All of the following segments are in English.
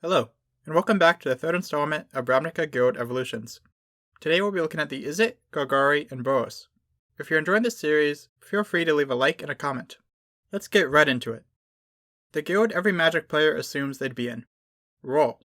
Hello, and welcome back to the third installment of Ravnica Guild Evolutions. Today we'll be looking at the Izzet, Golgari, and Boros. If you're enjoying this series, feel free to leave a like and a comment. Let's get right into it. The guild every magic player assumes they'd be in. Role.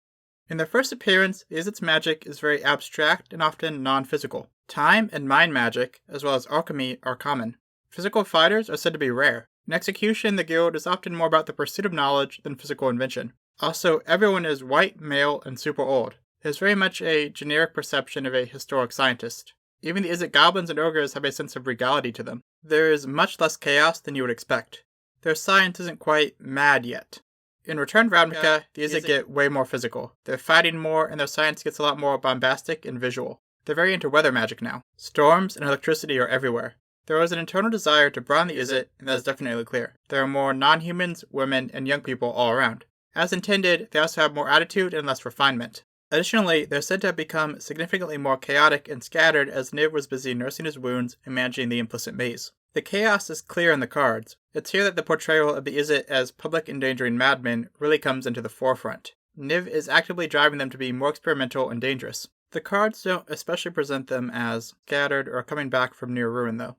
In their first appearance, the Izzet's magic is very abstract and often non-physical. Time and mind magic, as well as alchemy, are common. Physical fighters are said to be rare. In execution, the guild is often more about the pursuit of knowledge than physical invention. Also, everyone is white, male, and super old. There's very much a generic perception of a historic scientist. Even the Izzet goblins and ogres have a sense of regality to them. There is much less chaos than you would expect. Their science isn't quite mad yet. In Return to Ravnica, the Izzet get way more physical. They're fighting more, and their science gets a lot more bombastic and visual. They're very into weather magic now. Storms and electricity are everywhere. There is an internal desire to broaden the Izzet, and that is definitely clear. There are more non-humans, women, and young people all around. As intended, they also have more attitude and less refinement. Additionally, they're said to have become significantly more chaotic and scattered as Niv was busy nursing his wounds and managing the implicit maze. The chaos is clear in the cards. It's here that the portrayal of the Izzet as public endangering madmen really comes into the forefront. Niv is actively driving them to be more experimental and dangerous. The cards don't especially present them as scattered or coming back from near ruin though.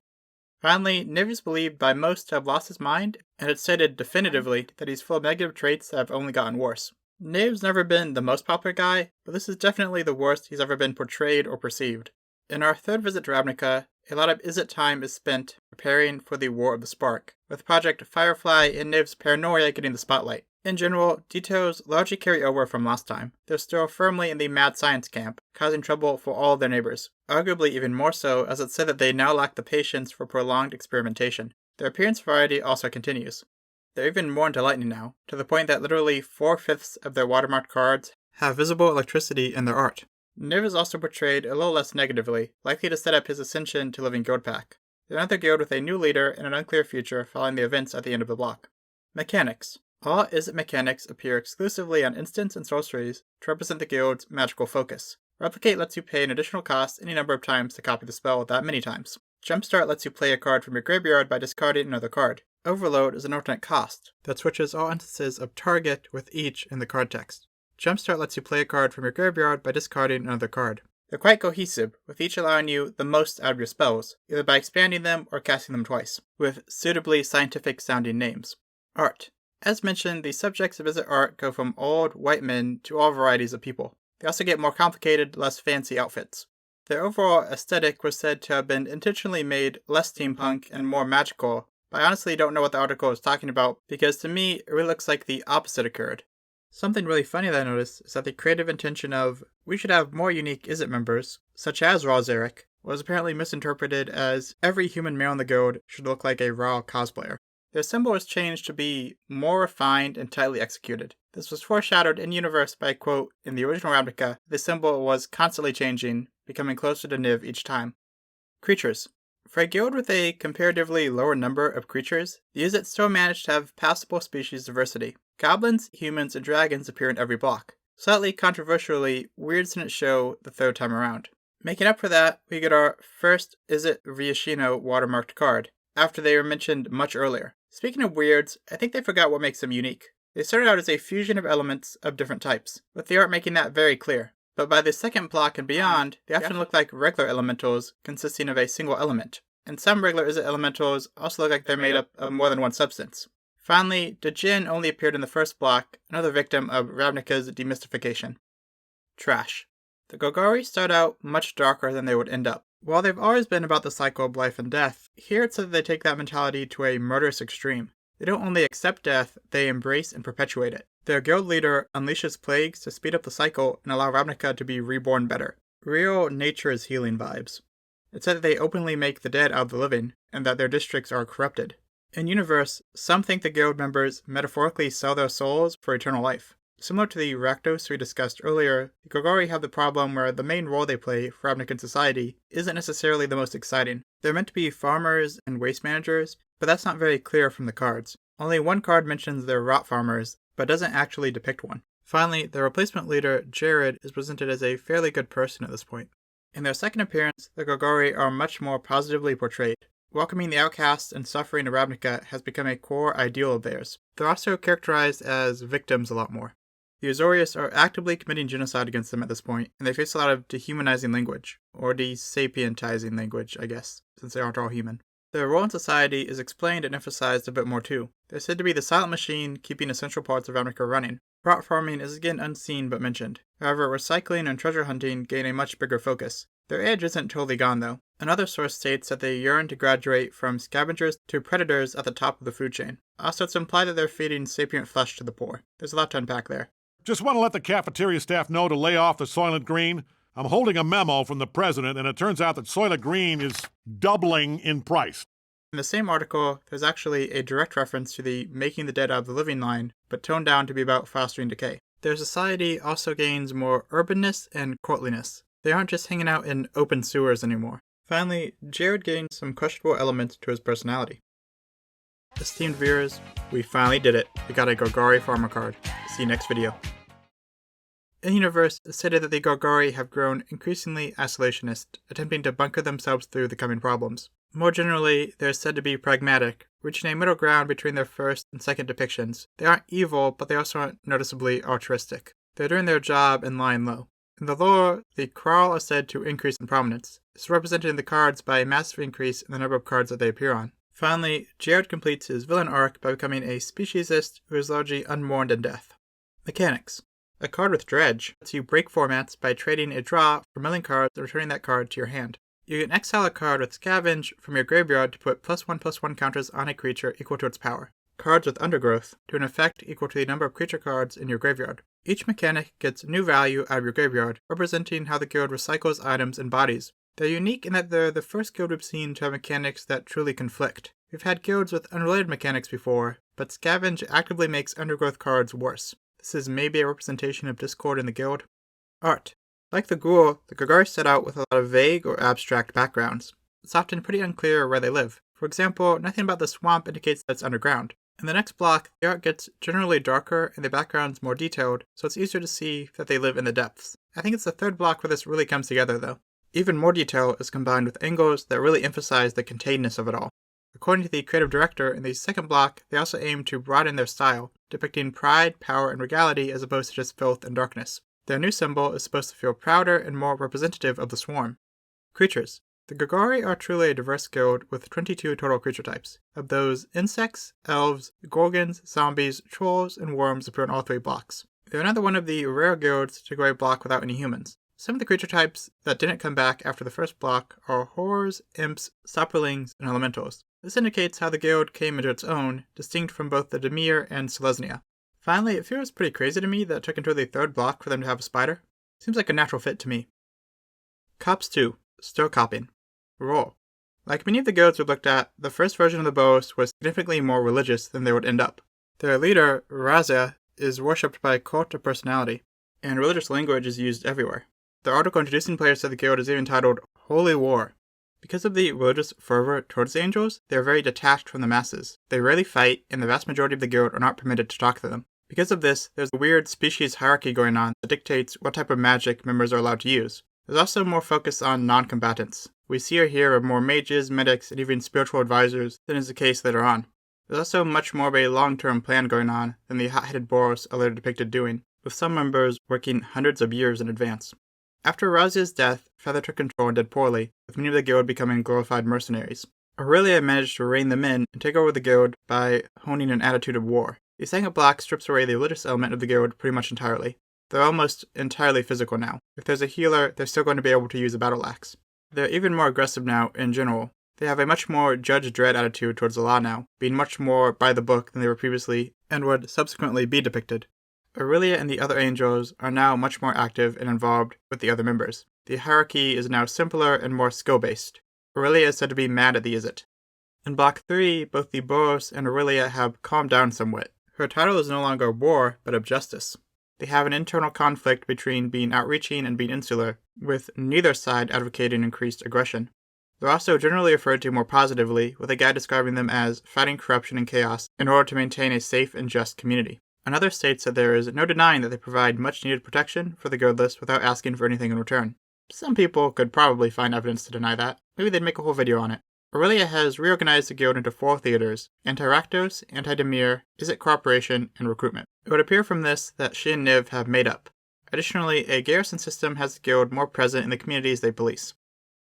Finally, Niv is believed by most to have lost his mind, and it's stated definitively that he's full of negative traits that have only gotten worse. Niv's never been the most popular guy, but this is definitely the worst he's ever been portrayed or perceived. In our third visit to Ravnica, a lot of Izzet time is spent preparing for the War of the Spark, with Project Firefly and Niv's paranoia getting the spotlight. In general, details largely carry over from last time. They're still firmly in the mad science camp, causing trouble for all of their neighbors. Arguably even more so, as it's said that they now lack the patience for prolonged experimentation. Their appearance variety also continues. They're even more into lightning now, to the point that literally 4/5 of their watermarked cards have visible electricity in their art. Niv is also portrayed a little less negatively, likely to set up his ascension to Living Guild Pack. They're another guild with a new leader and an unclear future following the events at the end of the block. Mechanics. All Izzet mechanics appear exclusively on instants and sorceries to represent the guild's magical focus. Replicate lets you pay an additional cost any number of times to copy the spell that many times. Jumpstart lets you play a card from your graveyard by discarding another card. Overload is an alternate cost that switches all instances of target with each in the card text. Jumpstart lets you play a card from your graveyard by discarding another card. They're quite cohesive, with each allowing you the most out of your spells, either by expanding them or casting them twice, with suitably scientific sounding names. Art. As mentioned, the subjects of Izzet art go from old, white men to all varieties of people. They also get more complicated, less fancy outfits. Their overall aesthetic was said to have been intentionally made less steampunk and more magical, but I honestly don't know what the article is talking about, because to me, it really looks like the opposite occurred. Something really funny that I noticed is that the creative intention of, we should have more unique Izzet members, such as Raw Zarek, was apparently misinterpreted as every human male in the guild should look like a Raw cosplayer. Their symbol was changed to be more refined and tightly executed. This was foreshadowed in universe by a quote in the original Ravnica. The symbol was constantly changing, becoming closer to Niv each time. Creatures. For a guild with a comparatively lower number of creatures, the Izzet still managed to have passable species diversity. Goblins, humans, and dragons appear in every block. Slightly controversially, Weirds didn't show the third time around. Making up for that, we get our first Izzet Riashino watermarked card, after they were mentioned much earlier. Speaking of weirds, I think they forgot what makes them unique. They started out as a fusion of elements of different types, with the art making that very clear. But by the second block and beyond, they often look like regular elementals consisting of a single element. And some regular Izzet elementals also look like they're made up of more than one substance. Finally, Djinn only appeared in the first block, another victim of Ravnica's demystification. Trash. The Golgari start out much darker than they would end up. While they've always been about the cycle of life and death, here it's that they take that mentality to a murderous extreme. They don't only accept death, they embrace and perpetuate it. Their guild leader unleashes plagues to speed up the cycle and allow Ravnica to be reborn better. Real nature's healing vibes. It's said that they openly make the dead out of the living, and that their districts are corrupted. In universe, some think the guild members metaphorically sell their souls for eternal life. Similar to the Rakdos we discussed earlier, the Golgari have the problem where the main role they play for Ravnican society isn't necessarily the most exciting. They're meant to be farmers and waste managers, but that's not very clear from the cards. Only one card mentions they're rot farmers, but doesn't actually depict one. Finally, the replacement leader, Jared, is presented as a fairly good person at this point. In their second appearance, the Golgari are much more positively portrayed. Welcoming the outcasts and suffering of Ravnica has become a core ideal of theirs. They're also characterized as victims a lot more. The Azorius are actively committing genocide against them at this point, and they face a lot of dehumanizing language, or desapientizing language, I guess, since they aren't all human. Their role in society is explained and emphasized a bit more too. They're said to be the silent machine keeping essential parts of Ravnica running. Rot farming is again unseen but mentioned. However, recycling and treasure hunting gain a much bigger focus. Their edge isn't totally gone though. Another source states that they yearn to graduate from scavengers to predators at the top of the food chain. Also, it's implied that they're feeding sapient flesh to the poor. There's a lot to unpack there. Just want to let the cafeteria staff know to lay off the Soylent Green. I'm holding a memo from the president, and it turns out that Soylent Green is doubling in price. In the same article, there's actually a direct reference to the Making the Dead Out of the Living line, but toned down to be about fostering decay. Their society also gains more urbanness and courtliness. They aren't just hanging out in open sewers anymore. Finally, Jared gains some questionable elements to his personality. Esteemed viewers, we finally did it. We got a Golgari farmer card. See you next video. In-universe, it's stated that the Golgari have grown increasingly isolationist, attempting to bunker themselves through the coming problems. More generally, they're said to be pragmatic, reaching a middle ground between their first and second depictions. They aren't evil, but they also aren't noticeably altruistic. They're doing their job and lying low. In the lore, the Kraul are said to increase in prominence. This is represented in the cards by a massive increase in the number of cards that they appear on. Finally, Jared completes his villain arc by becoming a speciesist who is largely unmourned in death. Mechanics. A card with Dredge lets you break formats by trading a draw for milling cards and returning that card to your hand. You can exile a card with Scavenge from your graveyard to put +1/+1 counters on a creature equal to its power. Cards with Undergrowth do an effect equal to the number of creature cards in your graveyard. Each mechanic gets new value out of your graveyard, representing how the guild recycles items and bodies. They're unique in that they're the first guild we've seen to have mechanics that truly conflict. We've had guilds with unrelated mechanics before, but Scavenge actively makes Undergrowth cards worse. This is maybe a representation of discord in the guild. Art. Like the Ghoul, the Golgari set out with a lot of vague or abstract backgrounds. It's often pretty unclear where they live. For example, nothing about the swamp indicates that it's underground. In the next block, the art gets generally darker and the backgrounds more detailed, so it's easier to see that they live in the depths. I think it's the third block where this really comes together though. Even more detail is combined with angles that really emphasize the containedness of it all. According to the creative director, in the second block, they also aim to broaden their style, depicting pride, power, and regality as opposed to just filth and darkness. Their new symbol is supposed to feel prouder and more representative of the swarm. Creatures. The Golgari are truly a diverse guild with 22 total creature types. Of those, insects, elves, gorgons, zombies, trolls, and worms appear in all three blocks. They're another one of the rare guilds to go a block without any humans. Some of the creature types that didn't come back after the first block are horrors, imps, saprolings, and elementals. This indicates how the guild came into its own, distinct from both the Dimir and Selesnya. Finally, it feels pretty crazy to me that it took until the third block for them to have a spider. Seems like a natural fit to me. Cops 2. Still copying. Role. Like many of the guilds we've looked at, the first version of the Boros was significantly more religious than they would end up. Their leader, Razia, is worshipped by a cult of personality, and religious language is used everywhere. The article introducing players to the guild is even titled Holy War. Because of the religious fervor towards the angels, they are very detached from the masses. They rarely fight, and the vast majority of the guild are not permitted to talk to them. Because of this, there's a weird species hierarchy going on that dictates what type of magic members are allowed to use. There's also more focus on non-combatants. We see or hear of more mages, medics, and even spiritual advisors than is the case later on. There's also much more of a long-term plan going on than the hot-headed Boros are later depicted doing, with some members working hundreds of years in advance. After Razia's death, Feather took control and did poorly, with many of the guild becoming glorified mercenaries. Aurelia managed to rein them in and take over the guild by honing an attitude of war. The second block strips away the religious element of the guild pretty much entirely. They're almost entirely physical now. If there's a healer, they're still going to be able to use a battle axe. They're even more aggressive now in general. They have a much more Judge Dredd attitude towards the law now, being much more by the book than they were previously and would subsequently be depicted. Aurelia and the other angels are now much more active and involved with the other members. The hierarchy is now simpler and more skill-based. Aurelia is said to be mad at the Izzet. In Block 3, both the Boros and Aurelia have calmed down somewhat. Her title is no longer War, but of Justice. They have an internal conflict between being outreaching and being insular, with neither side advocating increased aggression. They're also generally referred to more positively, with a guy describing them as fighting corruption and chaos in order to maintain a safe and just community. Another states that there is no denying that they provide much-needed protection for the guildless without asking for anything in return. Some people could probably find evidence to deny that. Maybe they'd make a whole video on it. Aurelia has reorganized the guild into 4 theaters: Anti-Rakdos, Anti-Dimir, Izzet Cooperation, and Recruitment. It would appear from this that she and Niv have made up. Additionally, a garrison system has the guild more present in the communities they police.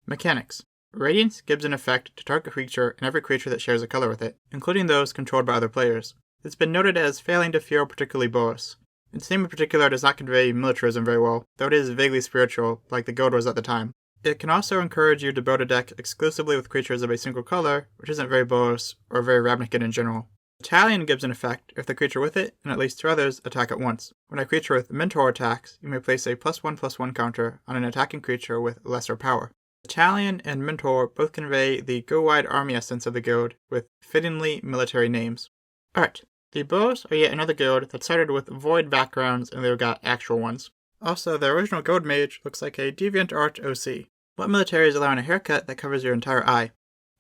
Mechanics. Radiance gives an effect to target creature and every creature that shares a color with it, including those controlled by other players. It's been noted as failing to feel particularly Boros. Its name in particular does not convey militarism very well, though it is vaguely spiritual, like the guild was at the time. It can also encourage you to build a deck exclusively with creatures of a single color, which isn't very Boros or very Ravnican in general. Battalion gives an effect if the creature with it, and at least 2 others, attack at once. When a creature with Mentor attacks, you may place a +1/+1 counter on an attacking creature with lesser power. Battalion and Mentor both convey the go-wide army essence of the guild, with fittingly military names. Alright, the Boros are yet another guild that started with void backgrounds and they've got actual ones. Also, the original Gold Mage looks like a DeviantArt OC. What military is allowing a haircut that covers your entire eye?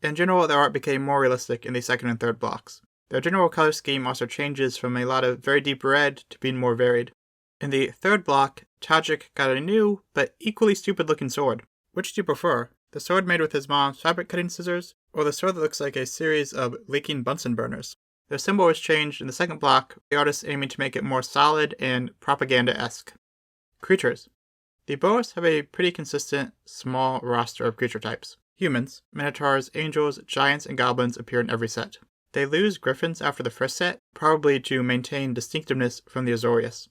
In general, their art became more realistic in the 2nd and 3rd blocks. Their general color scheme also changes from a lot of very deep red to being more varied. In the 3rd block, Tajik got a new, but equally stupid looking sword. Which do you prefer? The sword made with his mom's fabric cutting scissors, or the sword that looks like a series of leaking Bunsen burners? Their symbol was changed in the 2nd block, the artist aiming to make it more solid and propaganda-esque. Creatures. The Boros have a pretty consistent, small roster of creature types. Humans, Minotaurs, Angels, Giants, and Goblins appear in every set. They lose Griffins after the first set, probably to maintain distinctiveness from the Azorius.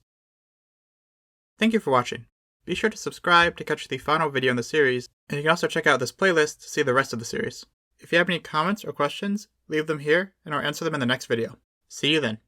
Thank you for watching. Be sure to subscribe to catch the final video in the series, and you can also check out this playlist to see the rest of the series. If you have any comments or questions, leave them here and I'll answer them in the next video. See you then.